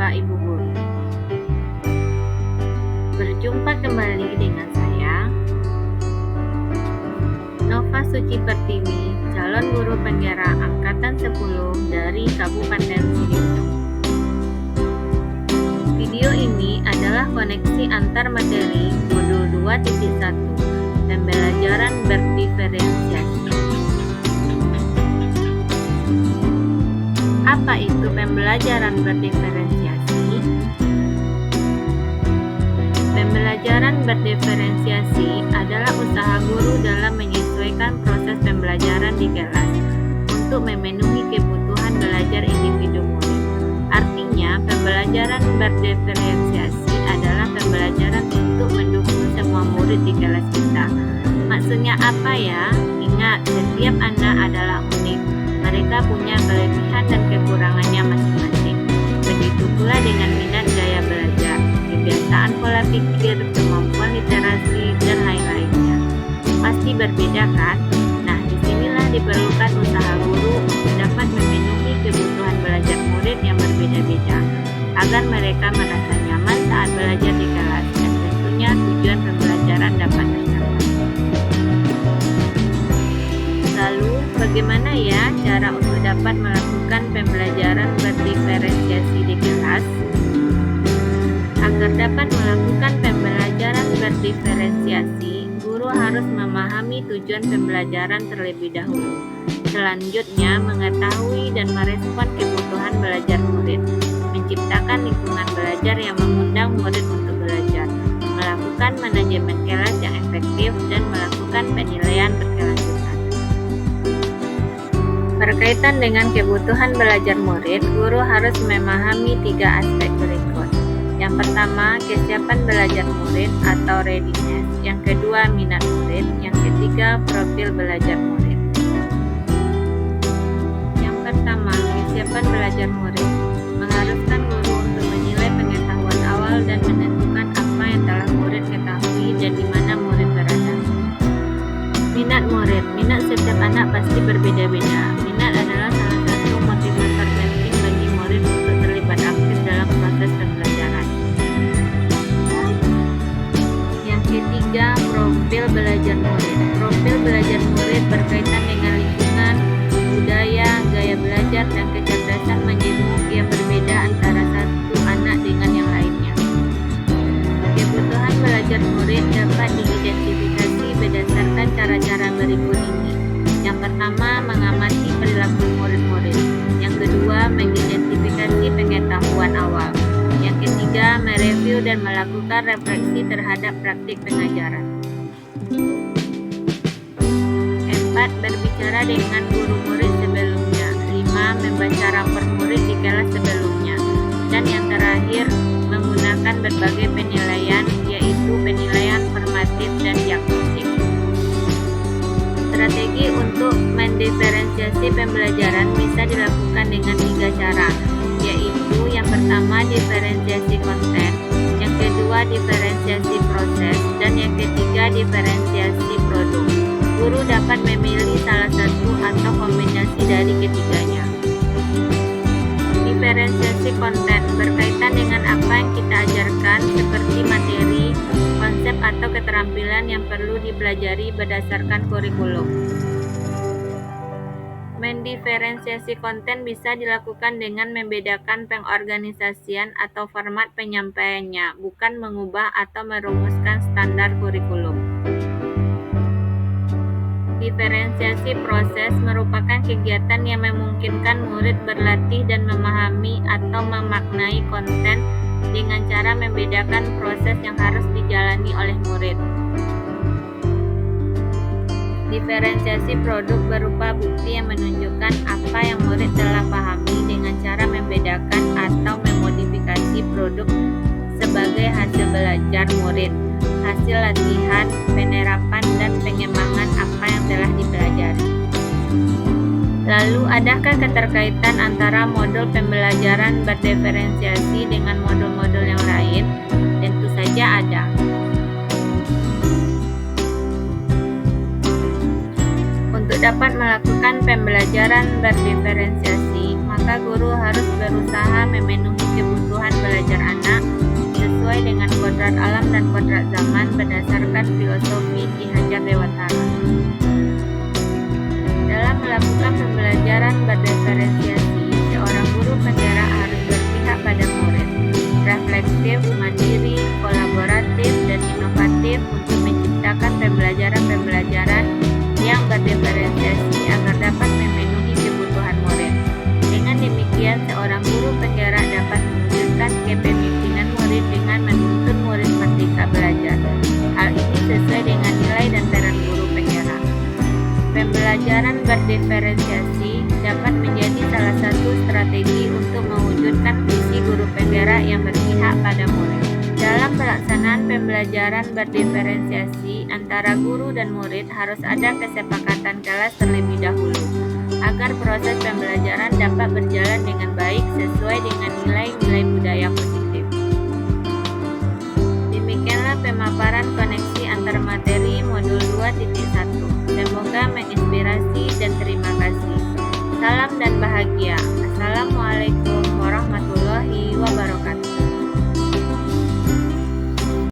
Bapak Ibu Guru. Berjumpa kembali dengan saya, Nova Suci Pertiwi, calon guru penggerak Angkatan 10 dari Kabupaten Sidoarjo. Video ini adalah koneksi antar materi modul 2.1, pembelajaran berdiferensiasi. Apa itu pembelajaran berdiferensiasi? Pembelajaran berdiferensiasi adalah usaha guru dalam menyesuaikan proses pembelajaran di kelas untuk memenuhi kebutuhan belajar individu murid. Artinya, pembelajaran berdiferensiasi adalah pembelajaran untuk mendukung semua murid di kelas kita. Maksudnya apa ya? Ingat, setiap anak adalah unik. Mereka punya kelebihan dan kekurangannya masing-masing. Begitu pula dengan minat gaya belajar, kebiasaan pola pikir, kemampuan literasi, dan lain-lainnya. Pasti berbeda kan? Nah, disinilah diperlukan usaha guru untuk dapat memenuhi kebutuhan belajar murid yang berbeda-beda, agar mereka merasa nyaman saat belajar di kelas, dan tentunya tujuan pembelajaran dapat tercapai. Lalu, bagaimana ya cara untuk dapat melakukan pembelajaran berdiferensiasi di kelas? Agar dapat melakukan pembelajaran berdiferensiasi, guru harus memahami tujuan pembelajaran terlebih dahulu. Selanjutnya, mengetahui dan merespon kebutuhan belajar murid, menciptakan lingkungan belajar yang mengundang murid untuk belajar, melakukan manajemen kelas yang efektif, dan melakukan penilaian berkelanjutan. Berkaitan dengan kebutuhan belajar murid, guru harus memahami 3 aspek berikut. Yang pertama, kesiapan belajar murid atau readiness. Yang kedua, minat murid. Yang ketiga, profil belajar murid. Yang pertama, kesiapan belajar murid mengharuskan guru untuk menilai pengetahuan awal dan menentukan apa yang telah murid ketahui dan di mana murid berada. Minat murid. Minat setiap anak pasti berbeda-beda. Minat adalah salah satu motivator penting bagi murid untuk terlibat aktif dalam proses pembelajaran. Yang ketiga, profil belajar murid. Profil belajar murid berkaitan dengan lingkungan, budaya, gaya belajar, dan kecerdasan menjenguk yang berbeda antara satu anak dengan yang lainnya. Kebutuhan belajar murid dapat diidentifikasi berdasarkan cara-cara berikut ini. Yang pertama, mengamati perilaku murid-murid. Yang kedua, mengidentifikasi pengetahuan awal. Yang ketiga, mereview dan melakukan refleksi terhadap praktik pengajaran. 4. Berbicara dengan guru murid sebelumnya. 5. Membaca rapor murid di kelas sebelumnya. Dan yang terakhir, menggunakan berbagai penilaian, yaitu penilaian formatif dan diagnostik. Strategi untuk mendiferensiasi pembelajaran bisa dilakukan dengan 3 cara, yaitu yang pertama diferensiasi konten, yang kedua diferensiasi proses, dan yang ketiga diferensiasi produk. Guru dapat memilih salah satu atau kombinasi dari ketiganya. Diferensiasi konten berkaitan dengan apa yang kita ajarkan seperti materi, konsep atau keterampilan yang perlu dipelajari berdasarkan kurikulum. Mendiferensiasi konten bisa dilakukan dengan membedakan pengorganisasian atau format penyampaiannya, bukan mengubah atau merumuskan standar kurikulum. Diferensiasi proses merupakan kegiatan yang memungkinkan murid berlatih dan memahami atau memaknai konten dengan cara membedakan proses yang harus dijalani oleh murid. Diferensiasi produk berupa bukti yang menunjukkan apa yang murid telah pahami dengan cara membedakan atau memodifikasi produk sebagai hasil belajar murid, hasil latihan, penerapan, dan pengembangan apa yang telah dipelajari. Lalu, adakah keterkaitan antara modul pembelajaran berdiferensiasi dengan modul-modul yang lain? Tentu saja ada. Untuk dapat melakukan pembelajaran berdiferensiasi, maka maka guru harus berusaha memenuhi kebutuhan belajar anak sesuai dengan kodrat alam dan kodrat zaman berdasarkan filosofi Ki Hajar Dewantara. Dalam melakukan pembelajaran berdiferensiasi, seorang guru penggerak harus berpihak pada murid, reflektif, mandiri, kolaboratif, dan inovatif untuk menciptakan pembelajaran-pembelajaran yang berdiferensiasi agar dapat memenuhi kebutuhan murid. Dengan demikian, seorang guru penggerak dapat mewujudkan kepemimpinan murid dengan menuntun murid merdeka belajar. Hal ini sesuai dengan nilai dan peran guru penggerak. Pembelajaran berdiferensiasi dapat menjadi salah satu strategi untuk mewujudkan visi guru penggerak yang berpihak pada murid. Dalam pelaksanaan pembelajaran berdiferensiasi antara guru dan murid harus ada kesepakatan kelas terlebih dahulu agar proses pembelajaran dapat berjalan dengan baik sesuai dengan nilai-nilai budaya positif. Demikianlah pemaparan koneksi antar materi modul 2.1. Semoga menginspirasi dan terima kasih. Salam dan bahagia. Assalamualaikum.